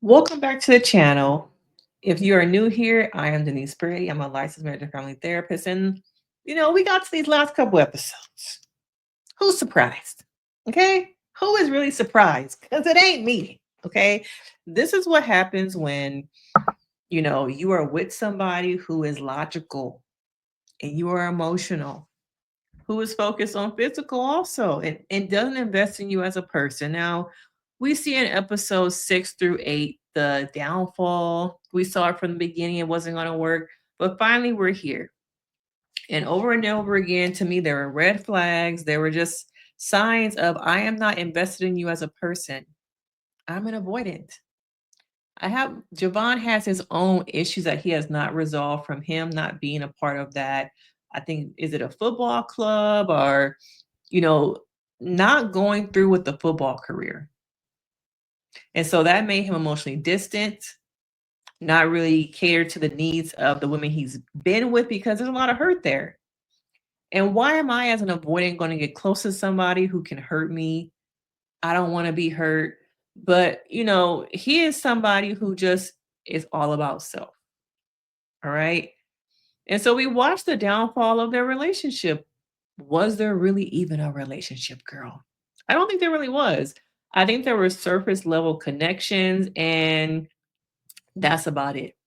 Welcome back to the channel. If you are new here, I am Denise Brady. I'm a licensed marriage and family therapist. And, we got to these last couple episodes. Who's surprised? Okay? Who is really surprised? Because it ain't me. Okay? This is what happens when, you are with somebody who is logical and you are emotional, who is focused on physical also and doesn't invest in you as a person. Now, we see in episodes 6 through 8 the downfall. We saw it from the beginning, it wasn't going to work, but finally we're here. And over again, to me, there were red flags. There were just signs of I am not invested in you as a person. I'm an avoidant. Javon has his own issues that he has not resolved from him not being a part of that. I think, is it a football club or, you know, not going through with the football career. And so that made him emotionally distant, not really cater to the needs of the women he's been with because there's a lot of hurt there. And why am I, as an avoidant, going to get close to somebody who can hurt me? I don't want to be hurt. But, he is somebody who just is all about self. All right. And so we watched the downfall of their relationship. Was there really even a relationship, girl? I don't think there really was. I think there were surface level connections, and that's about it.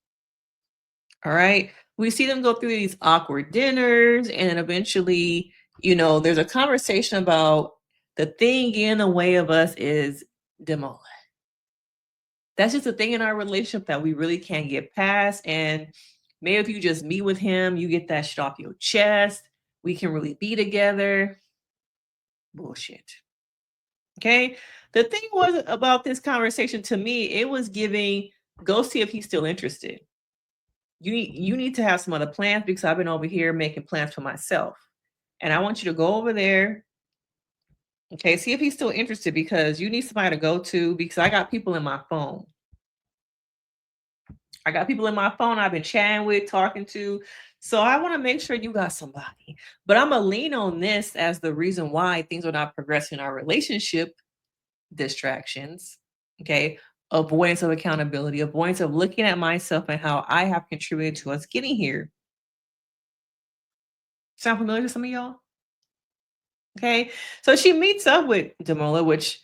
All right. We see them go through these awkward dinners, and then eventually, there's a conversation about the thing in the way of us is Demola. That's just a thing in our relationship that we really can't get past. And maybe if you just meet with him, you get that shit off your chest. We can really be together. Bullshit. Okay. The thing was about this conversation, to me, it was giving, go see if he's still interested. You need to have some other plans because I've been over here making plans for myself. And I want you to go over there. Okay, see if he's still interested because you need somebody to go to because I got people in my phone. I got people in my phone I've been chatting with, talking to. So I want to make sure you got somebody. But I'm going to lean on this as the reason why things are not progressing in our relationship: distractions. Okay. Avoidance of accountability, avoidance of looking at myself and how I have contributed to us getting here. Sound familiar to some of y'all? Okay. So she meets up with Demola, which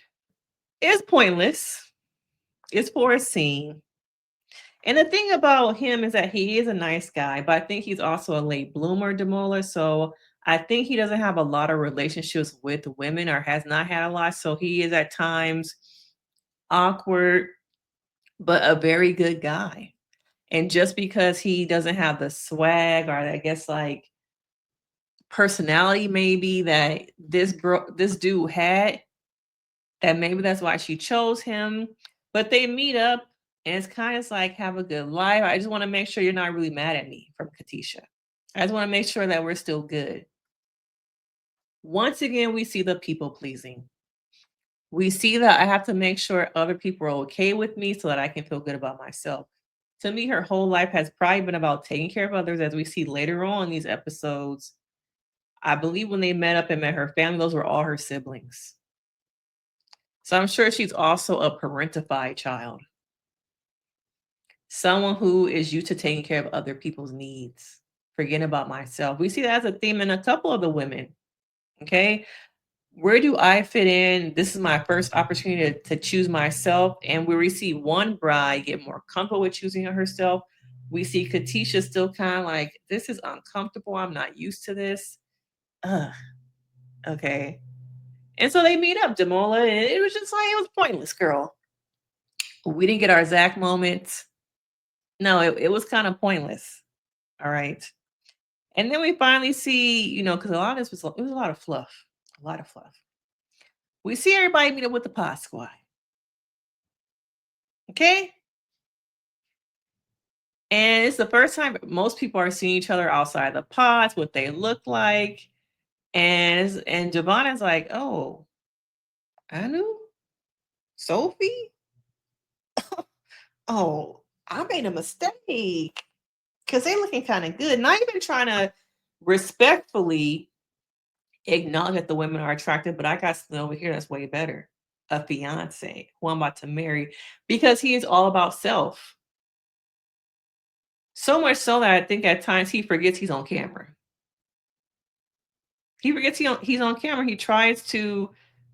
is pointless. It's for a scene. And the thing about him is that he is a nice guy, but I think he's also a late bloomer, Demola. So I think he doesn't have a lot of relationships with women or has not had a lot. So he is at times awkward, but a very good guy. And just because he doesn't have the swag or I guess like personality maybe that this dude had, that maybe that's why she chose him. But they meet up and it's kind of like have a good life. I just want to make sure you're not really mad at me, from Katisha. I just want to make sure that we're still good. Once again, we see the people pleasing. We see that I have to make sure other people are okay with me so that I can feel good about myself. To me, her whole life has probably been about taking care of others, as we see later on in these episodes. I believe when they met up and met her family, those were all her siblings. So I'm sure she's also a parentified child, someone who is used to taking care of other people's needs, forgetting about myself. We see that as a theme in a couple of the women. Okay. Where do I fit in? This is my first opportunity to choose myself. And where we see one bride get more comfortable with choosing herself, we see Katisha still kind of like, this is uncomfortable. I'm not used to this. Ugh. Okay. And so they meet up, Demola, and it was just like, it was pointless, girl. We didn't get our Zach moment. No, it was kind of pointless. All right. And then we finally see, because a lot of this it was a lot of fluff. A lot of fluff. We see everybody meet up with the pod squad. Okay. And it's the first time most people are seeing each other outside the pods, what they look like. And Javon is like, oh, Anu? Sophie? Oh, I made a mistake. Because they're looking kind of good. Not even trying to respectfully acknowledge that the women are attractive, but I got something over here that's way better. a fiance who I'm about to marry because he is all about self. So much so that I think at times he forgets he's on camera. He forgets he's on camera. He tries to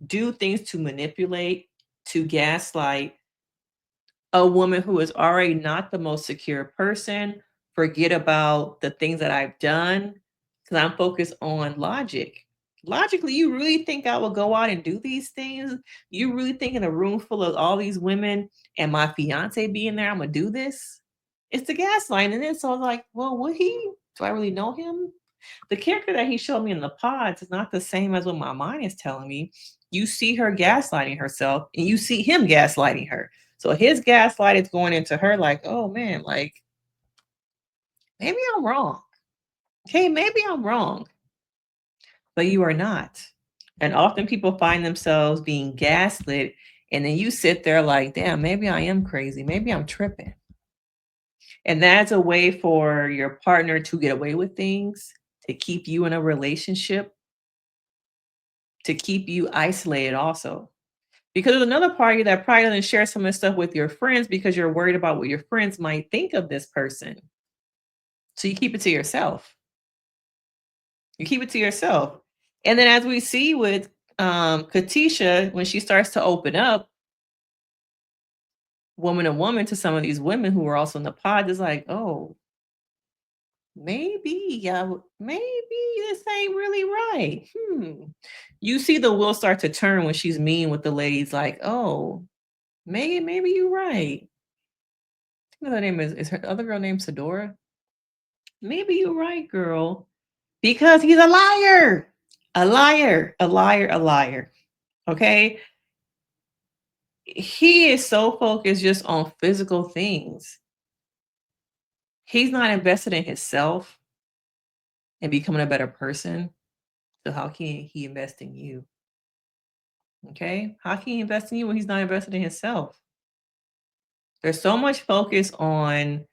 do things to manipulate, to gaslight a woman who is already not the most secure person, forget about the things that I've done because I'm focused on logic. Logically, you really think I will go out and do these things? You really think in a room full of all these women and my fiance being there, I'm gonna do this? It's the gaslighting. And then so I was like, well, would he? Do I really know him? The character that he showed me in the pods is not the same as what my mind is telling me. You see her gaslighting herself and you see him gaslighting her. So his gaslight is going into her like, oh man, like maybe I'm wrong. Okay, maybe I'm wrong, but you are not. And often people find themselves being gaslit, and then you sit there like, damn, maybe I am crazy. Maybe I'm tripping. And that's a way for your partner to get away with things, to keep you in a relationship, to keep you isolated also. Because there's another party that probably doesn't share some of this stuff with your friends because you're worried about what your friends might think of this person. So you keep it to yourself. You keep it to yourself. And then as we see with Katisha, when she starts to open up woman to woman to some of these women who are also in the pod, it's like, oh, maybe, yeah, maybe this ain't really right. You see the wheel start to turn when she's mean with the ladies, like, oh, maybe you're right. I think her name is her other girl named Sadora? Maybe you're right, girl. Because he's a liar. A liar, a liar, a liar. Okay? He is so focused just on physical things. He's not invested in himself and becoming a better person. So how can he invest in you? Okay? How can he invest in you when he's not invested in himself? There's so much focus on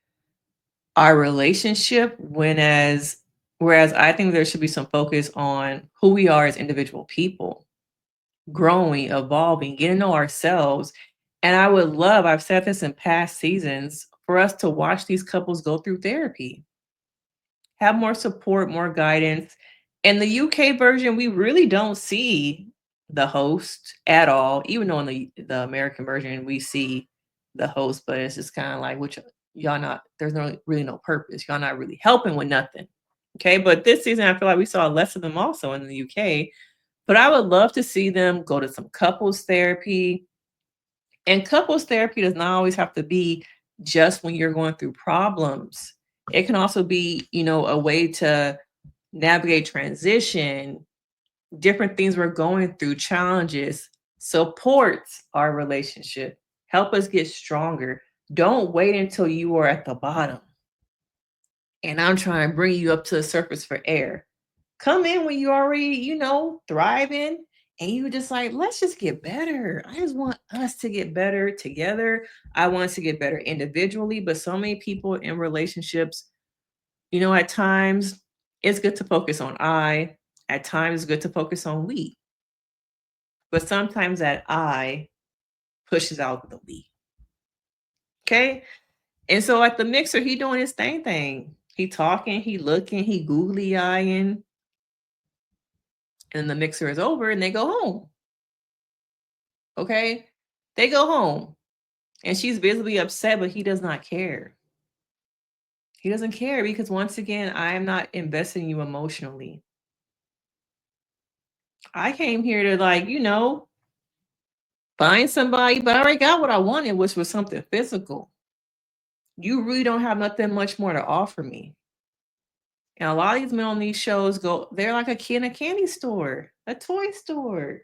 our relationship whereas I think there should be some focus on who we are as individual people, growing, evolving, getting to know ourselves. And I would love, I've said this in past seasons, for us to watch these couples go through therapy, have more support, more guidance. In the UK version, we really don't see the host at all, even though in the American version we see the host, but it's just kind of like, which y'all not, there's no really no purpose. Y'all not really helping with nothing. Okay. But this season, I feel like we saw less of them also in the UK. But I would love to see them go to some couples therapy. And couples therapy does not always have to be just when you're going through problems. It can also be, a way to navigate transition, different things we're going through, challenges, supports our relationship, help us get stronger. Don't wait until you are at the bottom and I'm trying to bring you up to the surface for air. Come in when you already, thriving and you just like, let's just get better. I just want us to get better together. I want us to get better individually, but so many people in relationships, at times it's good to focus on I, at times it's good to focus on we, but sometimes that I pushes out the we. Okay. And so at the mixer, he doing his thing. He talking, he looking, he googly eyeing, and the mixer is over and they go home. Okay. They go home and she's visibly upset, but he does not care. He doesn't care because once again, I am not investing you emotionally. I came here to find somebody, but I already got what I wanted, which was something physical. You really don't have nothing much more to offer me. And a lot of these men on these shows they're like a kid in a candy store, a toy store.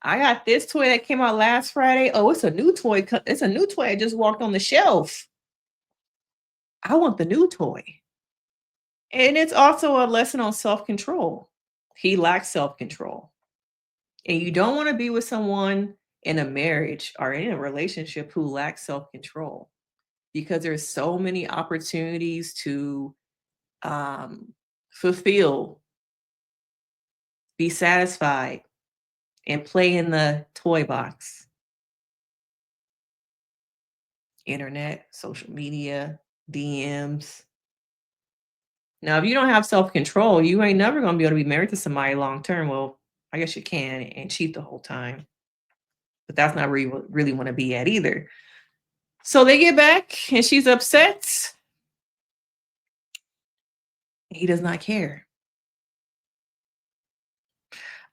I got this toy that came out last Friday. Oh, it's a new toy. It's a new toy. I just walked on the shelf. I want the new toy. And it's also a lesson on self control. He lacks self control. And you don't want to be with someone in a marriage or in a relationship who lacks self control because there's so many opportunities to fulfill, be satisfied, and play in the toy box. Internet, social media, DMs. Now, if you don't have self-control, you ain't never gonna be able to be married to somebody long term. Well, I guess you can and cheat the whole time, but that's not where you really want to be at either. So they get back and she's upset. He does not care.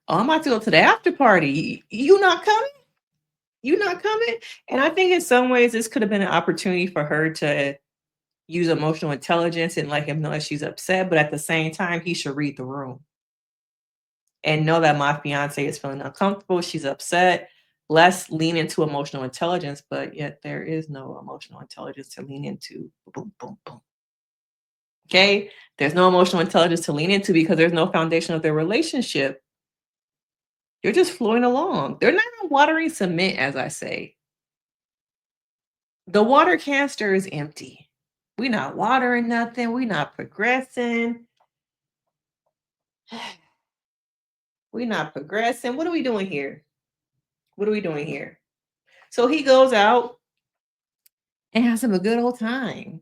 Oh, I'm about to go to the after party. You not coming? You not coming? And I think in some ways this could have been an opportunity for her to use emotional intelligence and let him know that she's upset. But at the same time, he should read the room and know that my fiance is feeling uncomfortable. She's upset. Let's lean into emotional intelligence, but yet there is no emotional intelligence to lean into. Boom, boom, boom. Okay. There's no emotional intelligence to lean into because there's no foundation of their relationship. You're just flowing along. They're not watering cement, as I say. The water canister is empty. We're not watering nothing. We're not progressing. We're not progressing. What are we doing here? What are we doing here? So he goes out and has him a good old time,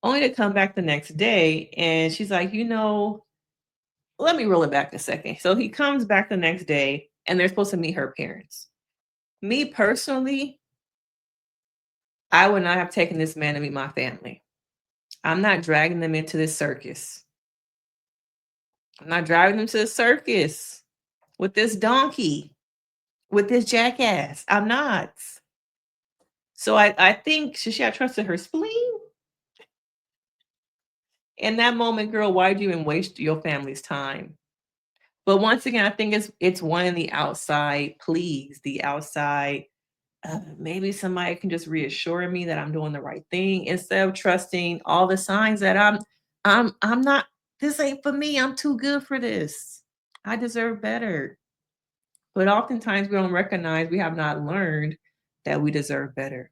only to come back the next day. And she's like, let me roll it back a second. So he comes back the next day and they're supposed to meet her parents. Me personally, I would not have taken this man to meet my family. I'm not dragging them into this circus. I'm not driving them to the circus with this donkey, with this jackass. I'm not. So I think should she have trusted her spleen? In that moment, girl, why'd you even waste your family's time? But once again, I think it's one in the outside, please, the outside. Maybe somebody can just reassure me that I'm doing the right thing instead of trusting all the signs that I'm not. This ain't for me. I'm too good for this. I deserve better. But oftentimes we don't recognize we have not learned that we deserve better.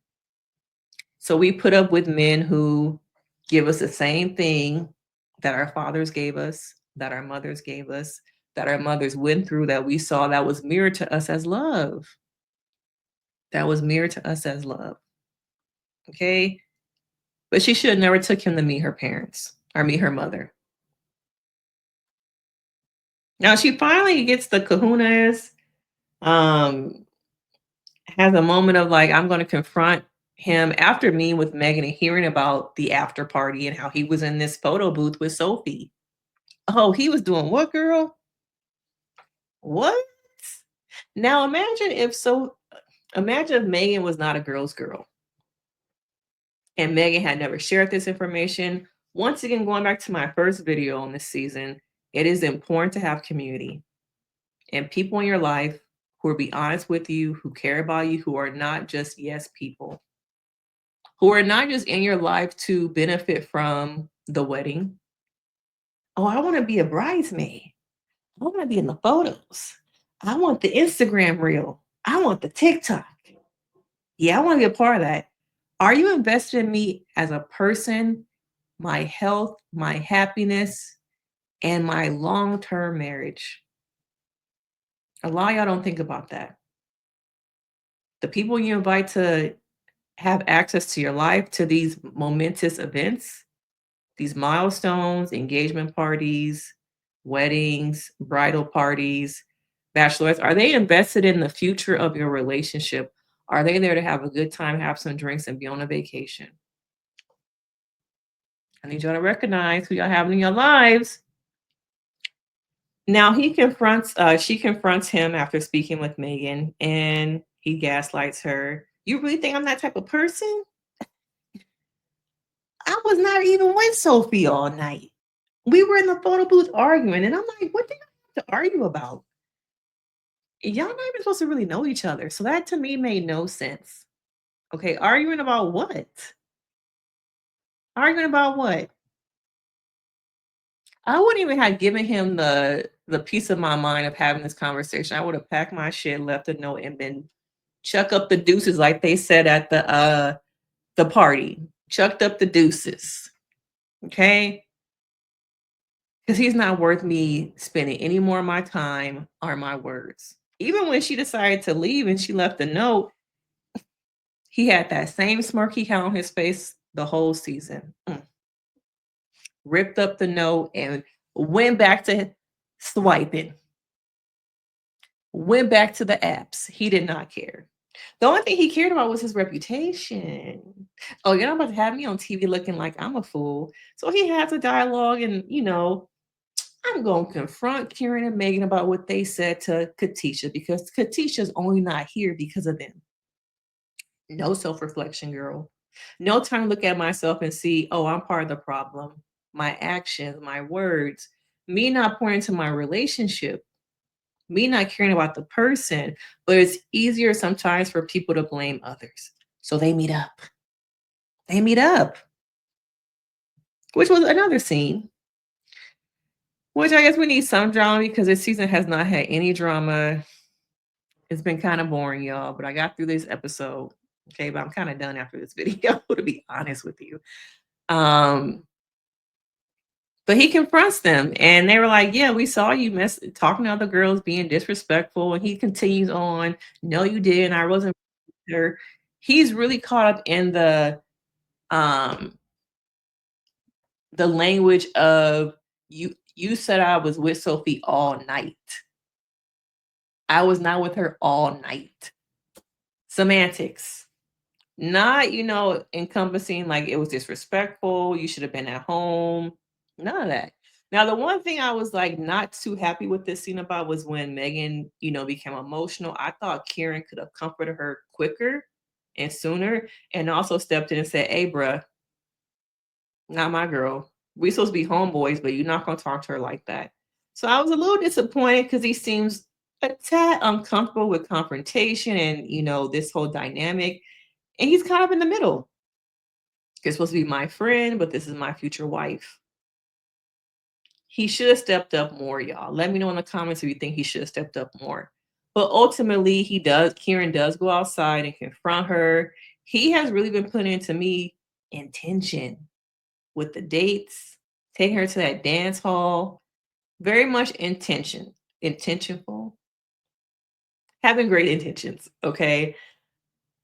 So we put up with men who give us the same thing that our fathers gave us, that our mothers gave us, that our mothers went through, that we saw that was mirrored to us as love. That was mirrored to us as love. Okay. But she should have never took him to meet her parents or meet her mother. Now she finally gets the kahunas, um, has a moment of like, I'm going to confront him after meeting with Megan and hearing about the after party and how he was in this photo booth with Sophie. Oh, he was doing what, girl? What? Now imagine if Megan was not a girl's girl and Megan had never shared this information. Once again, going back to my first video on this season, it is important to have community and people in your life who will be honest with you, who care about you, who are not just yes people, who are not just in your life to benefit from the wedding. Oh, I want to be a bridesmaid. I want to be in the photos. I want the Instagram reel. I want the TikTok. Yeah, I want to be a part of that. Are you invested in me as a person, my health, my happiness, and my long term marriage? A lot of y'all don't think about that. The people you invite to have access to your life, to these momentous events, these milestones, engagement parties, weddings, bridal parties, bachelorettes, are they invested in the future of your relationship? Are they there to have a good time, have some drinks, and be on a vacation? I need y'all to recognize who y'all have in your lives. Now she confronts him after speaking with Megan, and he gaslights her. You really think I'm that type of person? I was not even with Sophie all night. We were in the photo booth arguing, and I'm like, what do you have to argue about? Y'all not even supposed to really know each other. So that to me made no sense. Okay, arguing about what? Arguing about what? I wouldn't even have given him the peace of my mind of having this conversation. I would have packed my shit, left a note, and been chuck up the deuces, like they said at the party. Chucked up the deuces. Okay. because he's not worth me spending any more of my time or my words. Even when she decided to leave and she left a note, he had that same smirk he had on his face the whole season. Ripped up the note and went back to swiping, went back to the apps. He did not care. The only thing he cared about was his reputation. Oh, you're not about to have me on TV looking like I'm a fool. So he has a dialogue, and I'm going to confront Kieran and Megan about what they said to Katisha because Katisha's only not here because of them. No self reflection, girl. No time to look at myself and see, oh, I'm part of the problem. My actions, my words, me not pointing to my relationship, me not caring about the person. But it's easier sometimes for people to blame others. So they meet up. They meet up, which was another scene, which I guess we need some drama because this season has not had any drama. It's been kind of boring, y'all, but I got through this episode. Okay, but I'm kind of done after this video, to be honest with you. Um, but he confronts them and they were like, yeah, we saw you talking to other girls being disrespectful. And he continues on, no, you didn't. I wasn't there. He's really caught up in um the language of you said I was with Sophie all night. I was not with her all night. Semantics. Not, encompassing like it was disrespectful, you should have been at home. None of that. Now, the one thing I was like not too happy with this scene about was when Megan, became emotional. I thought Kieran could have comforted her quicker and sooner and also stepped in and said, hey, bruh, not my girl. We supposed to be homeboys, but you're not gonna talk to her like that. So I was a little disappointed because he seems a tad uncomfortable with confrontation and this whole dynamic. And he's kind of in the middle. You're supposed to be my friend, but this is my future wife. He should have stepped up more, y'all. Let me know in the comments if you think he should have stepped up more. But ultimately, Kieran does go outside and confront her. He has really been putting into me intention with the dates, taking her to that dance hall. Very much intentional, having great intentions, okay?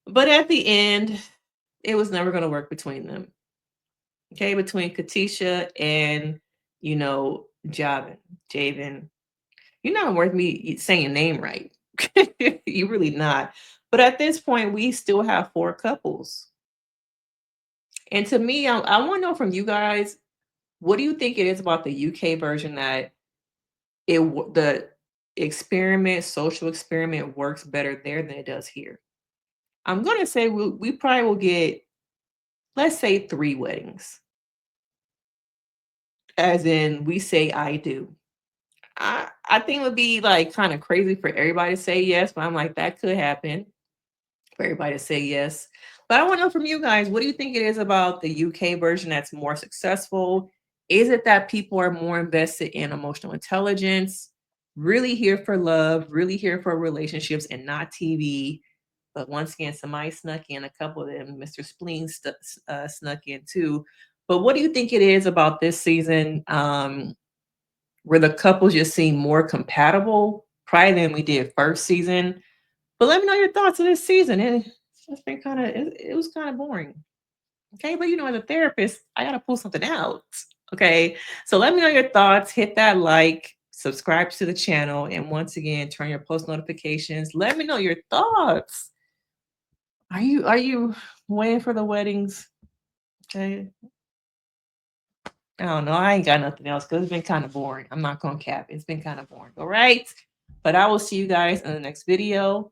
But at the end, it was never going to work between them. Okay, between Katisha and Javen. You're not worth me saying your name right. You really not. But at this point, we still have 4 couples. And to me, I want to know from you guys, what do you think it is about the UK version that the social experiment works better there than it does here? I'm gonna say we probably will get, let's say, 3 weddings, as in we say I do. I think it would be like kind of crazy for everybody to say yes, but I'm like, that could happen for everybody to say yes. But I want to know from you guys, what do you think it is about the UK version that's more successful? Is it that people are more invested in emotional intelligence, really here for love, really here for relationships and not TV? But once again, somebody snuck in, a couple of them, Mr. Spleen snuck in too. But what do you think it is about this season? Where the couples just seem more compatible probably than we did first season. But let me know your thoughts on this season. It's been it was kind of boring. Okay, but as a therapist, I gotta pull something out. Okay, so let me know your thoughts. Hit that like, subscribe to the channel, and once again, turn your post notifications. Let me know your thoughts. Are you waiting for the weddings? Okay, I don't know. I ain't got nothing else because it's been kind of boring. I'm not gonna cap. It's been kind of boring. All right. But I will see you guys in the next video.